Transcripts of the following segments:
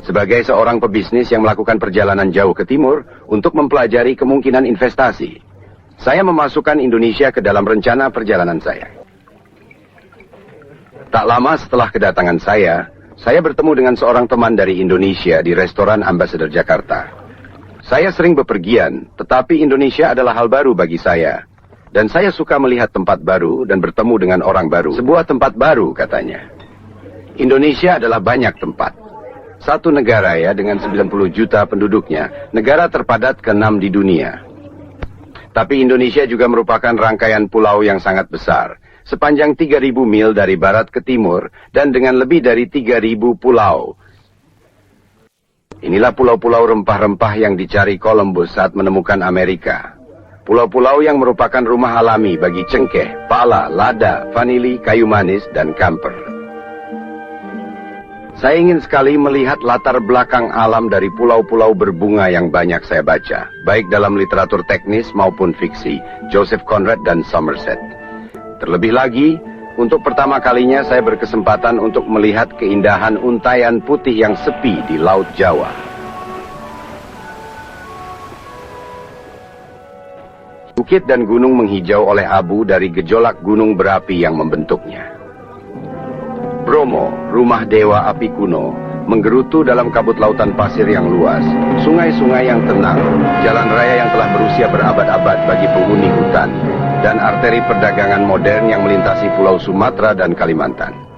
Sebagai seorang pebisnis yang melakukan perjalanan jauh ke timur untuk mempelajari kemungkinan investasi, saya memasukkan Indonesia ke dalam rencana perjalanan saya. Tak lama setelah kedatangan saya bertemu dengan seorang teman dari Indonesia di restoran Ambassador Jakarta. Saya sering bepergian, tetapi Indonesia adalah hal baru bagi saya. Dan saya suka melihat tempat baru dan bertemu dengan orang baru. Sebuah tempat baru, katanya. Indonesia adalah banyak tempat. Satu negara ya dengan 90 juta penduduknya, negara terpadat ke-6 di dunia. Tapi Indonesia juga merupakan rangkaian pulau yang sangat besar, sepanjang 3.000 mil dari barat ke timur dan dengan lebih dari 3.000 pulau. Inilah pulau-pulau rempah-rempah yang dicari Columbus saat menemukan Amerika. Pulau-pulau yang merupakan rumah alami bagi cengkeh, pala, lada, vanili, kayu manis, dan kamper. Saya ingin sekali melihat latar belakang alam dari pulau-pulau berbunga yang banyak saya baca, baik dalam literatur teknis maupun fiksi, Joseph Conrad dan Somerset. Terlebih lagi, untuk pertama kalinya saya berkesempatan untuk melihat keindahan untayan putih yang sepi di Laut Jawa. Bukit dan gunung menghijau oleh abu dari gejolak gunung berapi yang membentuknya. Bromo, rumah dewa api kuno, menggerutu dalam kabut lautan pasir yang luas, sungai-sungai yang tenang, jalan raya yang telah berusia berabad-abad bagi penghuni hutan, dan arteri perdagangan modern yang melintasi Pulau Sumatera dan Kalimantan.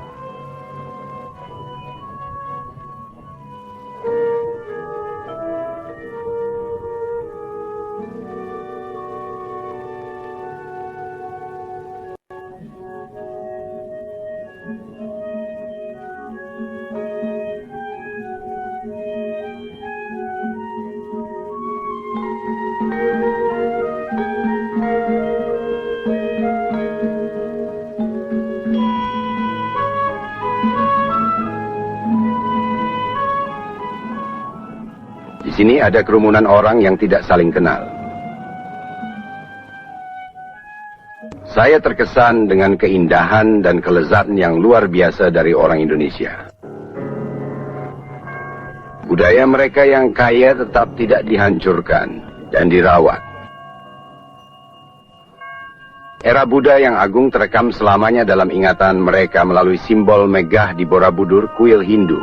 Di sini ada kerumunan orang yang tidak saling kenal. Saya terkesan dengan keindahan dan kelezatan yang luar biasa dari orang Indonesia. Budaya mereka yang kaya tetap tidak dihancurkan dan dirawat. Era Buddha yang agung terekam selamanya dalam ingatan mereka melalui simbol megah di Borobudur, kuil Hindu.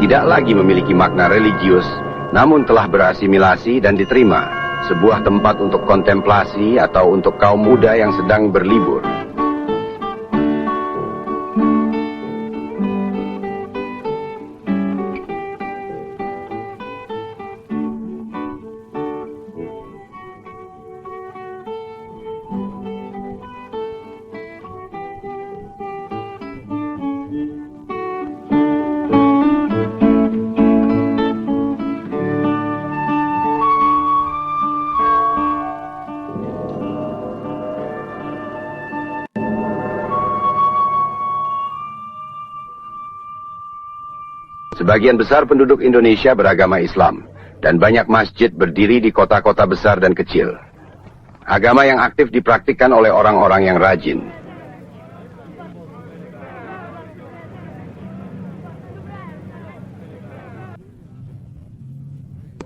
Tidak lagi memiliki makna religius, namun telah berasimilasi dan diterima, sebuah tempat untuk kontemplasi atau untuk kaum muda yang sedang berlibur. Sebagian besar penduduk Indonesia beragama Islam, dan banyak masjid berdiri di kota-kota besar dan kecil. Agama yang aktif dipraktikkan oleh orang-orang yang rajin.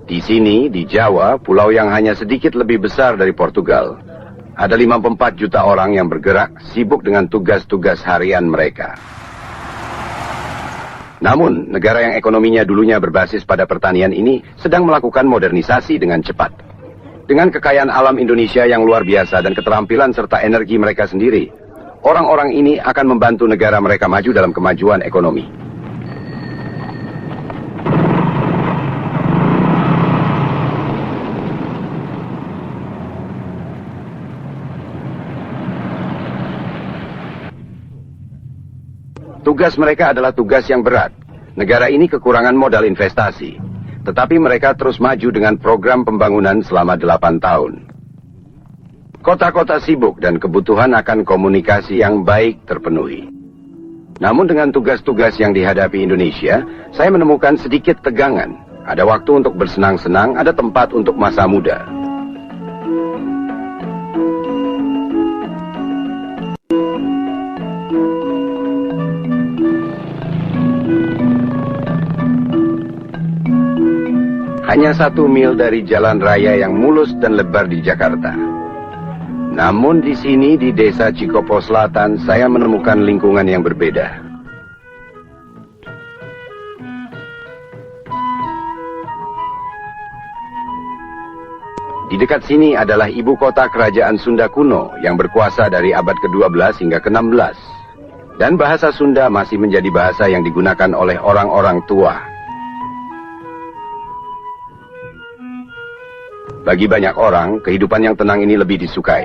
Di sini, di Jawa, pulau yang hanya sedikit lebih besar dari Portugal, ada 54 juta orang yang bergerak, sibuk dengan tugas-tugas harian mereka. Namun, negara yang ekonominya dulunya berbasis pada pertanian ini sedang melakukan modernisasi dengan cepat. Dengan kekayaan alam Indonesia yang luar biasa dan keterampilan serta energi mereka sendiri, orang-orang ini akan membantu negara mereka maju dalam kemajuan ekonomi. Tugas mereka adalah tugas yang berat. Negara ini kekurangan modal investasi. Tetapi mereka terus maju dengan program pembangunan selama 8 tahun. Kota-kota sibuk dan kebutuhan akan komunikasi yang baik terpenuhi. Namun dengan tugas-tugas yang dihadapi Indonesia, saya menemukan sedikit tegangan. Ada waktu untuk bersenang-senang, ada tempat untuk masa muda. Hanya 1 mil dari jalan raya yang mulus dan lebar di Jakarta. Namun di sini di desa Cikopo Selatan saya menemukan lingkungan yang berbeda. Di dekat sini adalah ibu kota kerajaan Sunda kuno yang berkuasa dari abad ke-12 hingga ke-16. Dan bahasa Sunda masih menjadi bahasa yang digunakan oleh orang-orang tua. Bagi banyak orang, kehidupan yang tenang ini lebih disukai.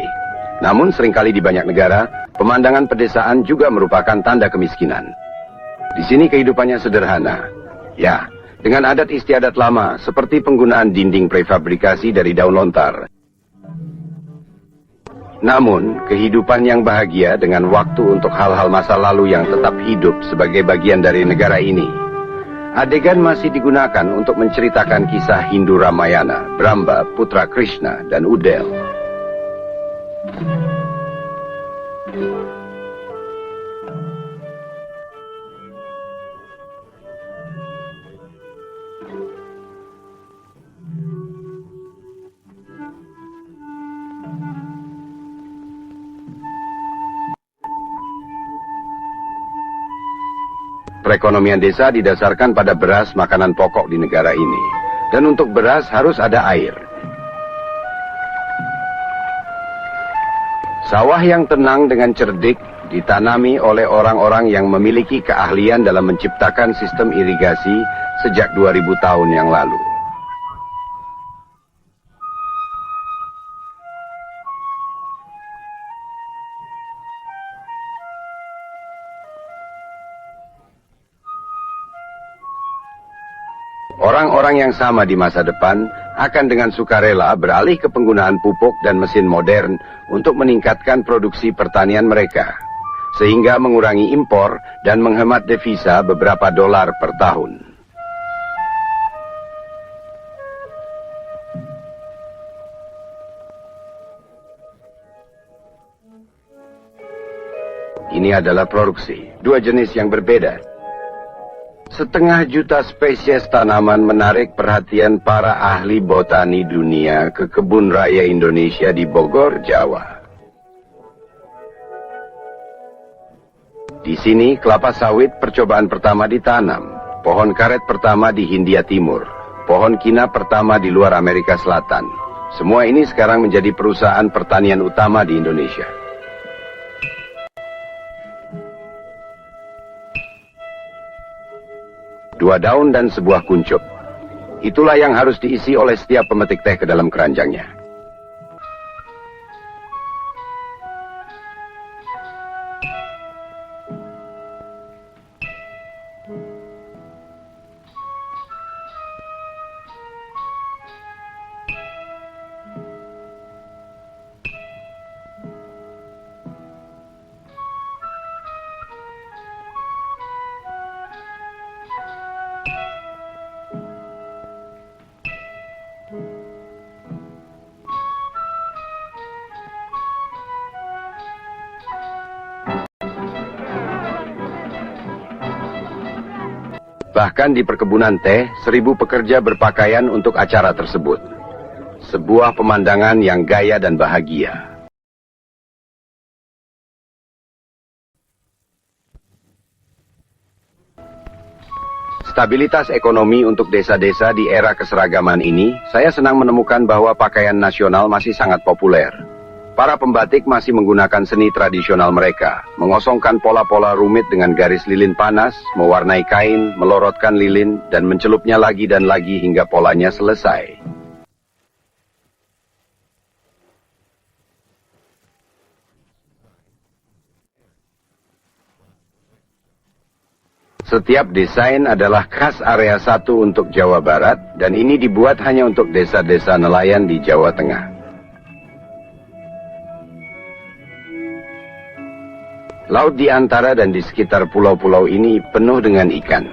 Namun seringkali di banyak negara, pemandangan pedesaan juga merupakan tanda kemiskinan. Di sini kehidupannya sederhana. Ya, dengan adat istiadat lama, seperti penggunaan dinding prefabrikasi dari daun lontar. Namun, kehidupan yang bahagia dengan waktu untuk hal-hal masa lalu yang tetap hidup sebagai bagian dari negara ini. Adegan masih digunakan untuk menceritakan kisah Hindu Ramayana, Brahma, Putra Krishna, dan Udel. Perekonomian desa didasarkan pada beras, makanan pokok di negara ini. Dan untuk beras harus ada air. Sawah yang tenang dengan cerdik ditanami oleh orang-orang yang memiliki keahlian dalam menciptakan sistem irigasi sejak 2000 tahun yang lalu. Orang-orang yang sama di masa depan akan dengan sukarela beralih ke penggunaan pupuk dan mesin modern untuk meningkatkan produksi pertanian mereka, sehingga mengurangi impor dan menghemat devisa beberapa dolar per tahun. Ini adalah produksi, 2 jenis yang berbeda. 1,5 juta spesies tanaman menarik perhatian para ahli botani dunia ke kebun raya Indonesia di Bogor, Jawa. Di sini kelapa sawit percobaan pertama ditanam, pohon karet pertama di Hindia Timur, pohon kina pertama di luar Amerika Selatan. Semua ini sekarang menjadi perusahaan pertanian utama di Indonesia. 2 daun dan sebuah kuncup. Itulah yang harus diisi oleh setiap pemetik teh ke dalam keranjangnya. Bahkan di perkebunan teh, 1000 pekerja berpakaian untuk acara tersebut. Sebuah pemandangan yang gaya dan bahagia. Stabilitas ekonomi untuk desa-desa di era keseragaman ini, saya senang menemukan bahwa pakaian nasional masih sangat populer. Para pembatik masih menggunakan seni tradisional mereka, mengosongkan pola-pola rumit dengan garis lilin panas, mewarnai kain, melorotkan lilin, dan mencelupnya lagi dan lagi hingga polanya selesai. Setiap desain adalah khas area 1 untuk Jawa Barat, dan ini dibuat hanya untuk desa-desa nelayan di Jawa Tengah. Laut di antara dan di sekitar pulau-pulau ini penuh dengan ikan.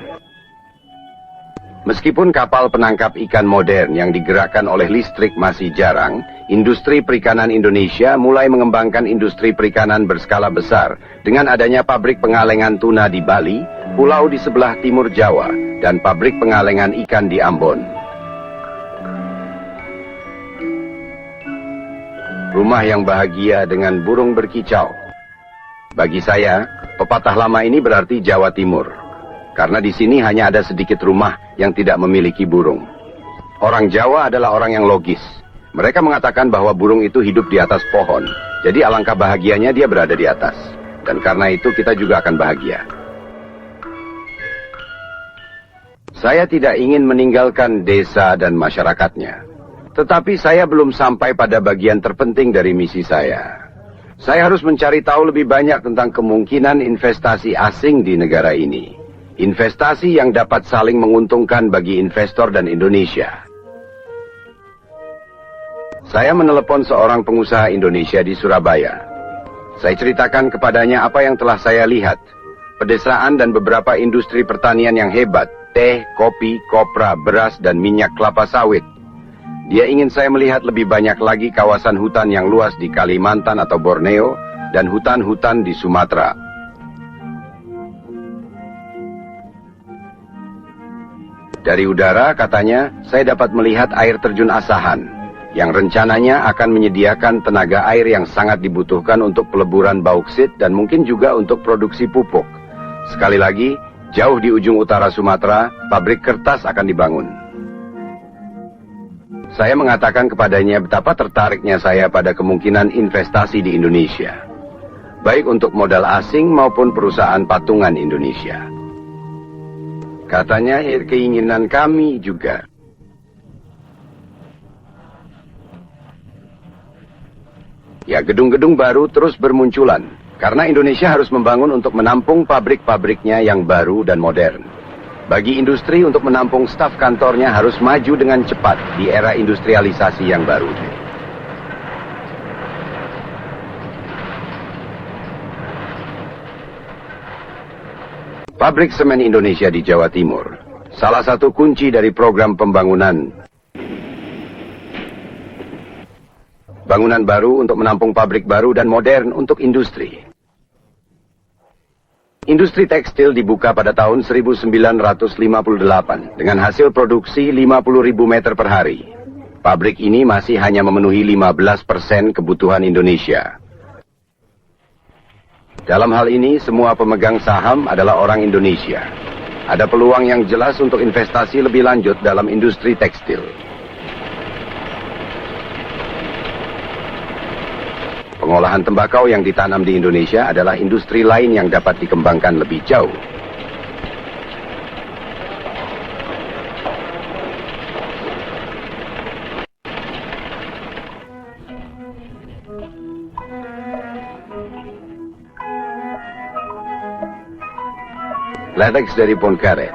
Meskipun kapal penangkap ikan modern yang digerakkan oleh listrik masih jarang, industri perikanan Indonesia mulai mengembangkan industri perikanan berskala besar dengan adanya pabrik pengalengan tuna di Bali, pulau di sebelah timur Jawa, dan pabrik pengalengan ikan di Ambon. Rumah yang bahagia dengan burung berkicau. Bagi saya, pepatah lama ini berarti Jawa Timur. Karena di sini hanya ada sedikit rumah yang tidak memiliki burung. Orang Jawa adalah orang yang logis. Mereka mengatakan bahwa burung itu hidup di atas pohon. Jadi alangkah bahagianya dia berada di atas. Dan karena itu kita juga akan bahagia. Saya tidak ingin meninggalkan desa dan masyarakatnya. Tetapi saya belum sampai pada bagian terpenting dari misi saya. Saya harus mencari tahu lebih banyak tentang kemungkinan investasi asing di negara ini. Investasi yang dapat saling menguntungkan bagi investor dan Indonesia. Saya menelepon seorang pengusaha Indonesia di Surabaya. Saya ceritakan kepadanya apa yang telah saya lihat. Pedesaan dan beberapa industri pertanian yang hebat. Teh, kopi, kopra, beras, dan minyak kelapa sawit. Dia ingin saya melihat lebih banyak lagi kawasan hutan yang luas di Kalimantan atau Borneo dan hutan-hutan di Sumatera. Dari udara, katanya, saya dapat melihat air terjun Asahan, yang rencananya akan menyediakan tenaga air yang sangat dibutuhkan untuk peleburan bauksit dan mungkin juga untuk produksi pupuk. Sekali lagi, jauh di ujung utara Sumatera, pabrik kertas akan dibangun. Saya mengatakan kepadanya betapa tertariknya saya pada kemungkinan investasi di Indonesia. Baik untuk modal asing maupun perusahaan patungan Indonesia. Katanya keinginan kami juga. Ya, gedung-gedung baru terus bermunculan. Karena Indonesia harus membangun untuk menampung pabrik-pabriknya yang baru dan modern. Bagi industri untuk menampung staf kantornya harus maju dengan cepat di era industrialisasi yang baru. Pabrik semen Indonesia di Jawa Timur, salah satu kunci dari program pembangunan. Bangunan baru untuk menampung pabrik baru dan modern untuk industri. Industri tekstil dibuka pada tahun 1958 dengan hasil produksi 50.000 meter per hari. Pabrik ini masih hanya memenuhi 15% kebutuhan Indonesia. Dalam hal ini, semua pemegang saham adalah orang Indonesia. Ada peluang yang jelas untuk investasi lebih lanjut dalam industri tekstil. Pengolahan tembakau yang ditanam di Indonesia adalah industri lain yang dapat dikembangkan lebih jauh. Latex dari pohon karet.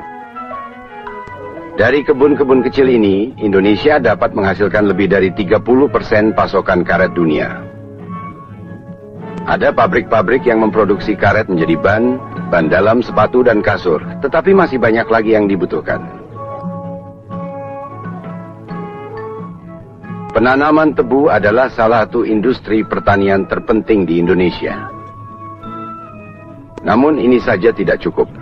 Dari kebun-kebun kecil ini, Indonesia dapat menghasilkan lebih dari 30% pasokan karet dunia. Ada pabrik-pabrik yang memproduksi karet menjadi ban dalam, sepatu, dan kasur. Tetapi masih banyak lagi yang dibutuhkan. Penanaman tebu adalah salah satu industri pertanian terpenting di Indonesia. Namun ini saja tidak cukup.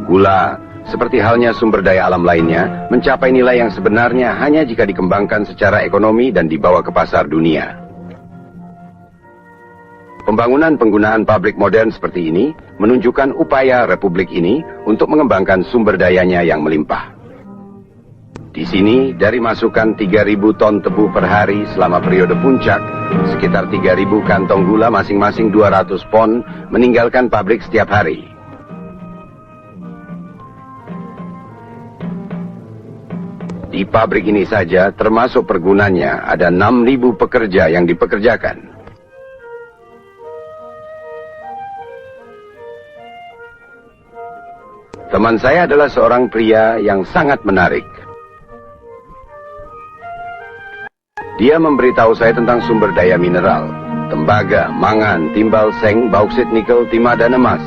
Gula, seperti halnya sumber daya alam lainnya, mencapai nilai yang sebenarnya hanya jika dikembangkan secara ekonomi dan dibawa ke pasar dunia. Pembangunan penggunaan pabrik modern seperti ini menunjukkan upaya Republik ini untuk mengembangkan sumber dayanya yang melimpah. Di sini, dari masukan 3.000 ton tebu per hari selama periode puncak, sekitar 3.000 kantong gula masing-masing 200 pon meninggalkan pabrik setiap hari. Di pabrik ini saja, termasuk pergunanya, ada 6.000 pekerja yang dipekerjakan. Teman saya adalah seorang pria yang sangat menarik. Dia memberitahu saya tentang sumber daya mineral, tembaga, mangan, timbal, seng, bauksit, nikel, timah, dan emas.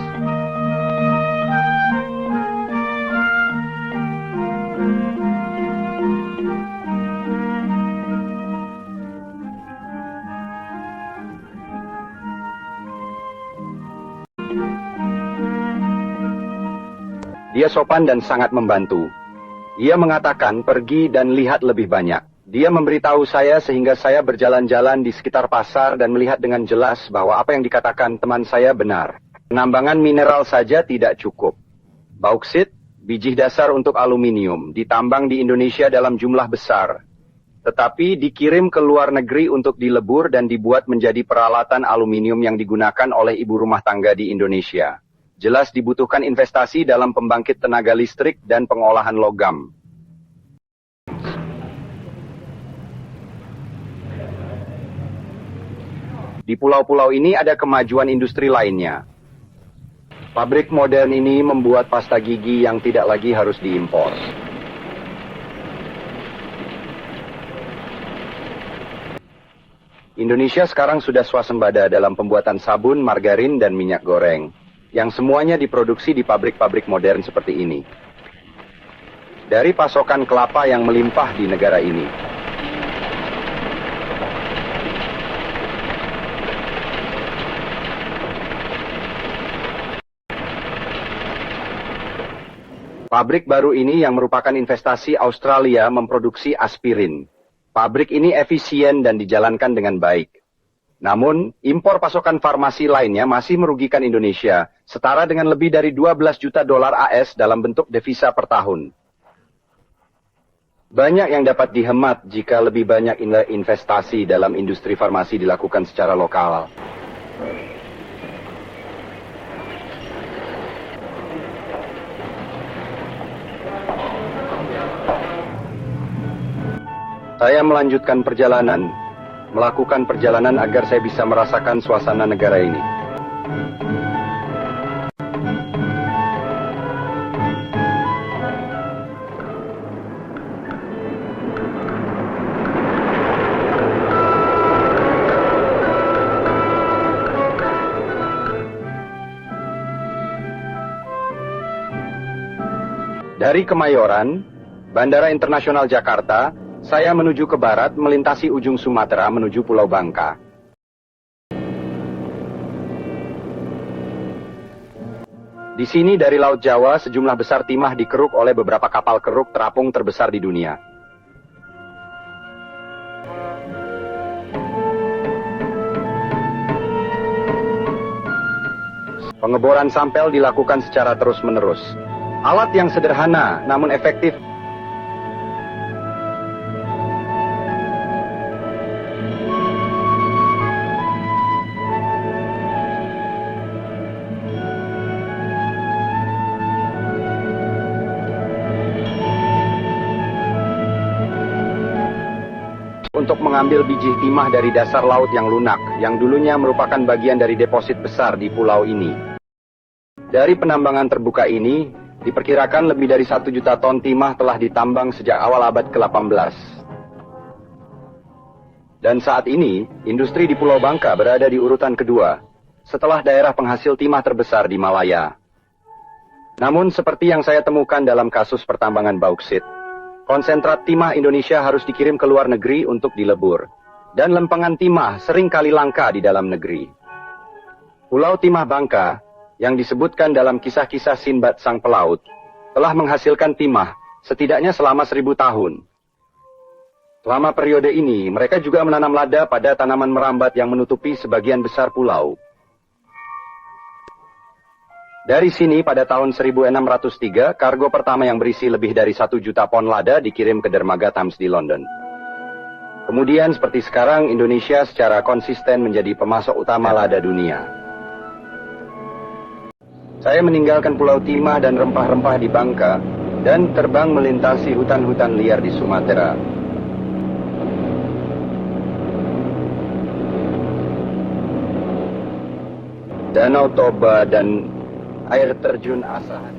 Dia sopan dan sangat membantu. Ia mengatakan pergi dan lihat lebih banyak. Dia memberitahu saya sehingga saya berjalan-jalan di sekitar pasar dan melihat dengan jelas bahwa apa yang dikatakan teman saya benar. Penambangan mineral saja tidak cukup. Bauksit, biji dasar untuk aluminium, ditambang di Indonesia dalam jumlah besar. Tetapi dikirim ke luar negeri untuk dilebur dan dibuat menjadi peralatan aluminium yang digunakan oleh ibu rumah tangga di Indonesia. Jelas dibutuhkan investasi dalam pembangkit tenaga listrik dan pengolahan logam. Di pulau-pulau ini ada kemajuan industri lainnya. Pabrik modern ini membuat pasta gigi yang tidak lagi harus diimpor. Indonesia sekarang sudah swasembada dalam pembuatan sabun, margarin, dan minyak goreng, yang semuanya diproduksi di pabrik-pabrik modern seperti ini. Dari pasokan kelapa yang melimpah di negara ini. Pabrik baru ini yang merupakan investasi Australia memproduksi aspirin. Pabrik ini efisien dan dijalankan dengan baik. Namun, impor pasokan farmasi lainnya masih merugikan Indonesia, setara dengan lebih dari 12 juta dolar AS dalam bentuk devisa per tahun. Banyak yang dapat dihemat jika lebih banyak investasi dalam industri farmasi dilakukan secara lokal. Saya melanjutkan perjalanan, melakukan perjalanan agar saya bisa merasakan suasana negara ini. Dari Kemayoran, Bandara Internasional Jakarta, saya menuju ke barat, melintasi ujung Sumatera menuju Pulau Bangka. Di sini dari Laut Jawa, sejumlah besar timah dikeruk oleh beberapa kapal keruk terapung terbesar di dunia. Pengeboran sampel dilakukan secara terus-menerus. Alat yang sederhana namun efektif untuk mengambil biji timah dari dasar laut yang lunak, yang dulunya merupakan bagian dari deposit besar di pulau ini. Dari penambangan terbuka ini, diperkirakan lebih dari 1 juta ton timah telah ditambang sejak awal abad ke-18. Dan saat ini, industri di Pulau Bangka berada di urutan kedua, setelah daerah penghasil timah terbesar di Malaya. Namun seperti yang saya temukan dalam kasus pertambangan bauksit, konsentrat timah Indonesia harus dikirim ke luar negeri untuk dilebur. Dan lempengan timah sering kali langka di dalam negeri. Pulau Timah Bangka, yang disebutkan dalam kisah-kisah Sinbad Sang Pelaut, telah menghasilkan timah setidaknya selama 1000 tahun. Selama periode ini, mereka juga menanam lada pada tanaman merambat yang menutupi sebagian besar pulau. Dari sini pada tahun 1603, kargo pertama yang berisi lebih dari 1 juta pon lada dikirim ke dermaga Thames di London. Kemudian seperti sekarang, Indonesia secara konsisten menjadi pemasok utama lada dunia. Saya meninggalkan Pulau Timah dan rempah-rempah di Bangka, dan terbang melintasi hutan-hutan liar di Sumatera. Danau Toba dan air terjun Asahan.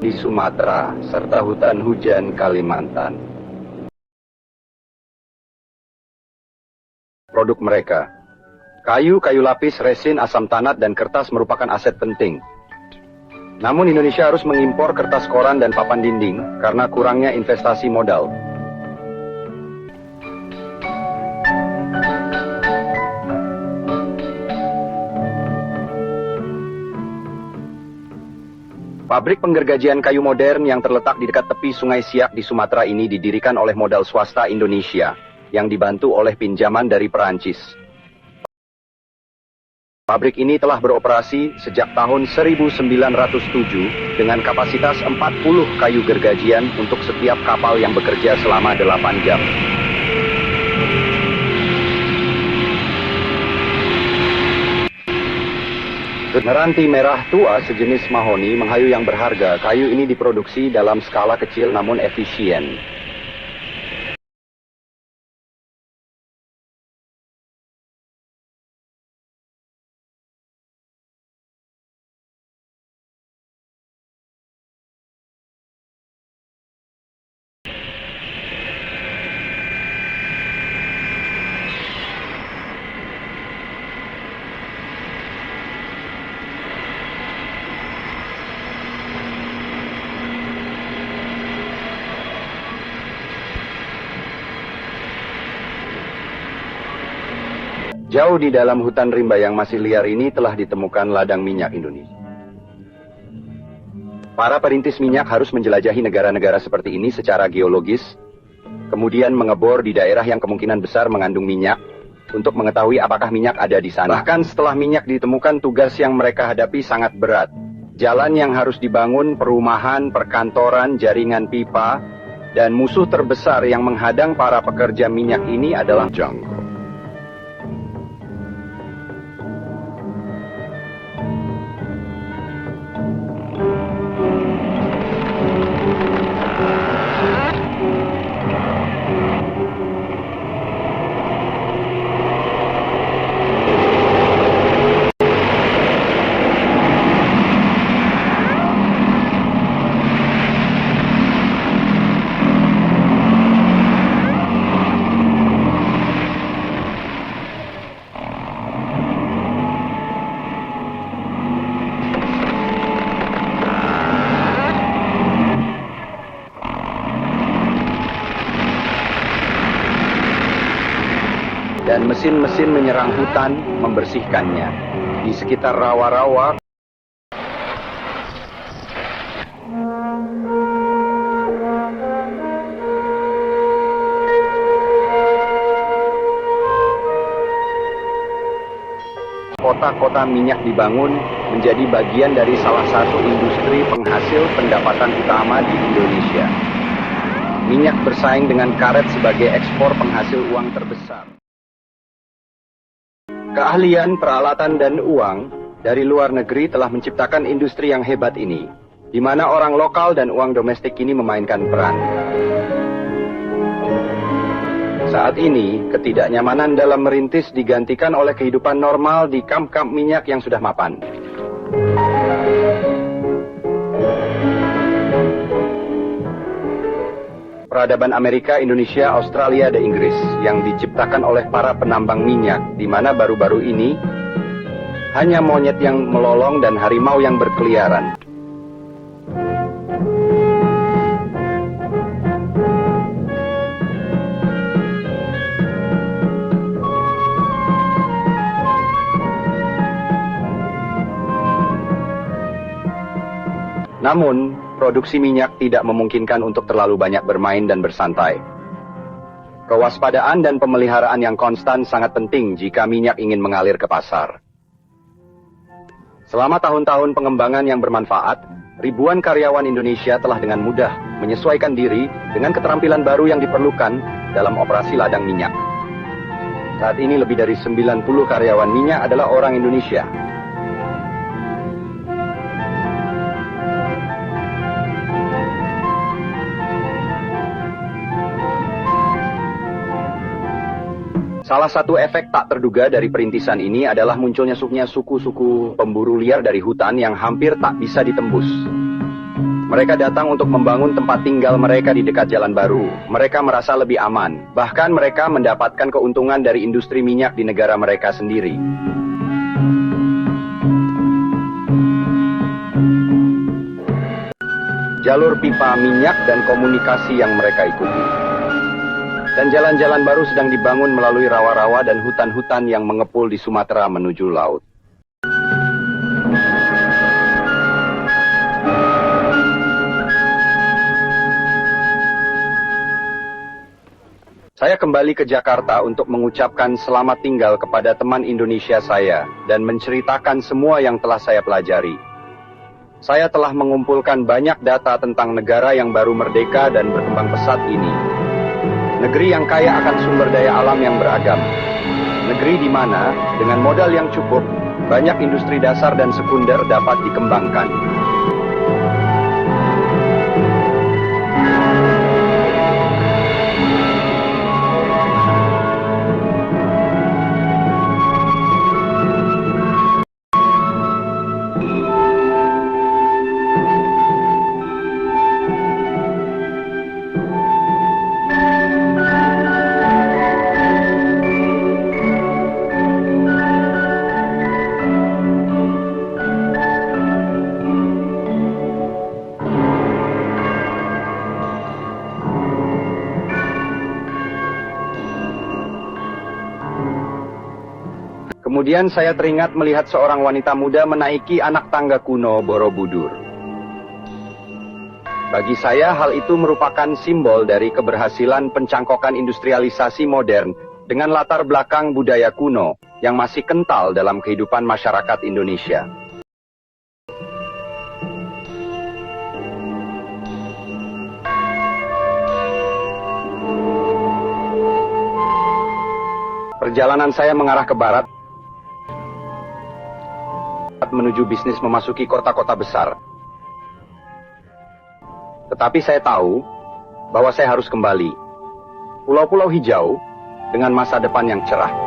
Di Sumatera, serta hutan hujan Kalimantan. Produk mereka: kayu, kayu lapis, resin, asam tanat, dan kertas merupakan aset penting. Namun Indonesia harus mengimpor kertas koran dan papan dinding karena kurangnya investasi modal. Pabrik penggergajian kayu modern yang terletak di dekat tepi Sungai Siak di Sumatera ini didirikan oleh modal swasta Indonesia yang dibantu oleh pinjaman dari Perancis. Pabrik ini telah beroperasi sejak tahun 1907 dengan kapasitas 40 kayu gergajian untuk setiap kapal yang bekerja selama 8 jam. Meranti merah tua sejenis mahoni menghayu yang berharga. Kayu ini diproduksi dalam skala kecil namun efisien. Jauh di dalam hutan rimba yang masih liar ini telah ditemukan ladang minyak Indonesia. Para perintis minyak harus menjelajahi negara-negara seperti ini secara geologis, kemudian mengebor di daerah yang kemungkinan besar mengandung minyak, untuk mengetahui apakah minyak ada di sana. Bahkan setelah minyak ditemukan, tugas yang mereka hadapi sangat berat. Jalan yang harus dibangun, perumahan, perkantoran, jaringan pipa, dan musuh terbesar yang menghadang para pekerja minyak ini adalah jangkau. Dan mesin-mesin menyerang hutan membersihkannya. Di sekitar rawa-rawa, kota-kota minyak dibangun menjadi bagian dari salah satu industri penghasil pendapatan utama di Indonesia. Minyak bersaing dengan karet sebagai ekspor penghasil uang terbesar. Keahlian, peralatan, dan uang dari luar negeri telah menciptakan industri yang hebat ini, di mana orang lokal dan uang domestik ini memainkan peran. Saat ini, ketidaknyamanan dalam merintis digantikan oleh kehidupan normal di kamp-kamp minyak yang sudah mapan. Peradaban Amerika, Indonesia, Australia, dan Inggris yang diciptakan oleh para penambang minyak, di mana baru-baru ini hanya monyet yang melolong dan harimau yang berkeliaran. Namun, produksi minyak tidak memungkinkan untuk terlalu banyak bermain dan bersantai. Kewaspadaan dan pemeliharaan yang konstan sangat penting jika minyak ingin mengalir ke pasar. Selama tahun-tahun pengembangan yang bermanfaat, ribuan karyawan Indonesia telah dengan mudah menyesuaikan diri dengan keterampilan baru yang diperlukan dalam operasi ladang minyak. Saat ini lebih dari 90 karyawan minyak adalah orang Indonesia. Salah satu efek tak terduga dari perintisan ini adalah munculnya suku-suku pemburu liar dari hutan yang hampir tak bisa ditembus. Mereka datang untuk membangun tempat tinggal mereka di dekat jalan baru. Mereka merasa lebih aman. Bahkan mereka mendapatkan keuntungan dari industri minyak di negara mereka sendiri. jalur pipa minyak dan komunikasi yang mereka ikuti. Dan jalan-jalan baru sedang dibangun melalui rawa-rawa dan hutan-hutan yang mengepul di Sumatera menuju laut. Saya kembali ke Jakarta untuk mengucapkan selamat tinggal kepada teman Indonesia saya dan menceritakan semua yang telah saya pelajari. Saya telah mengumpulkan banyak data tentang negara yang baru merdeka dan berkembang pesat ini. Negeri yang kaya akan sumber daya alam yang beragam. Negeri di mana, dengan modal yang cukup, banyak industri dasar dan sekunder dapat dikembangkan. Kemudian saya teringat melihat seorang wanita muda menaiki anak tangga kuno Borobudur. Bagi saya, hal itu merupakan simbol dari keberhasilan pencangkokan industrialisasi modern dengan latar belakang budaya kuno yang masih kental dalam kehidupan masyarakat Indonesia. Perjalanan saya mengarah ke barat, menuju bisnis memasuki kota-kota besar. Tetapi saya tahu bahwa saya harus kembali. Pulau-pulau hijau dengan masa depan yang cerah.